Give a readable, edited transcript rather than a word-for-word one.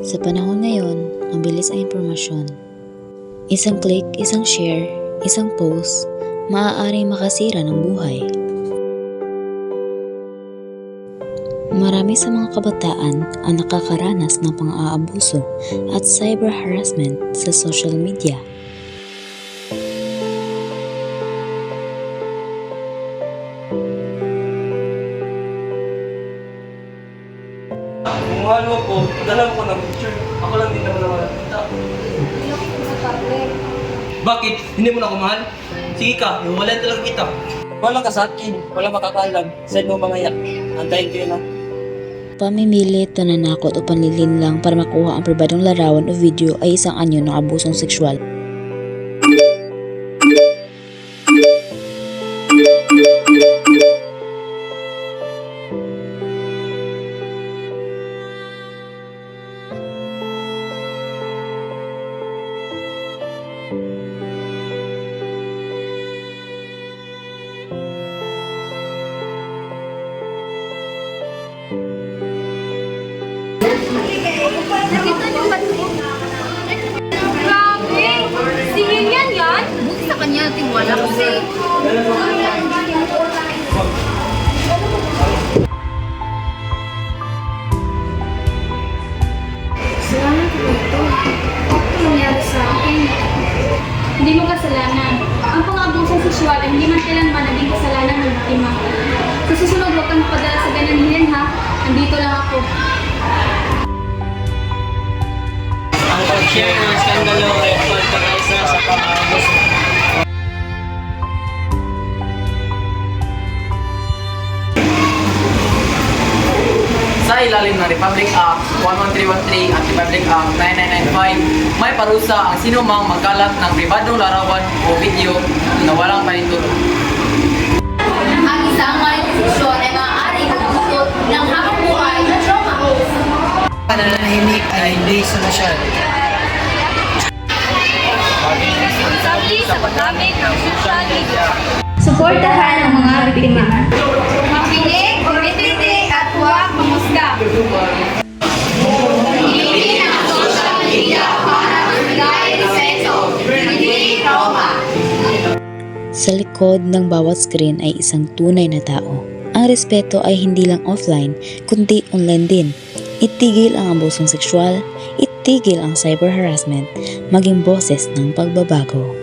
Sa panahon ngayon, ang bilis ang impormasyon. Isang click, isang share, isang post, maaaring makasira ng buhay. Marami sa mga kabataan ang nakakaranas ng pang-aabuso at cyber harassment sa social media. Kung mahal mo ko, dala mo ko ng picture. Ako lang din naman nakakita. Bakit? Hindi mo na ako mahal? Sige ka, iwalan talaga kita. Wala ka sa akin, wala makakalam. Send mo mamaya. Antayin ko yun lang. Pamimilit, pananakot o panlilinlang para makuha ang pribadong larawan o video ay isang anyo ng abusong sexual. Nakita niyo ba ito? Grabe! Singin yan? Buti sa kanya tiwala kasi. Salamat po ito. Ano nangyari sa akin? Hindi mo kasalanan. Ang pang-abusong sexual ay hindi man kailanman naging kasalanan ng biktima. Sa susunod, huwag kang padala sa ganyan hilin ha. Andito lang ako. Ang pag-share ng skandalo ay pagkakaisa sa pang-aabos. Sa ilalim ng Republic Act 11313 at Republic Act 9995, may parusa ang sinumang magkalat ng pribadong larawan o video na walang panintulot. Ang isang manifestasyon ay maaaring magdulot ng habang buhay na trauma. Pananahimik ay hindi solusyon. Sabi sa paggamit ng social media. Suportahan ang mga biktima. Makinig, umititi at huwag mamusga. Hindi ang social media para magbigay respeto, hindi trauma. Sa likod ng bawat screen ay isang tunay na tao. Ang respeto ay hindi lang offline, kundi online din. Itigil ang abusong sexual, itigil ang cyber harassment, maging boses ng pagbabago.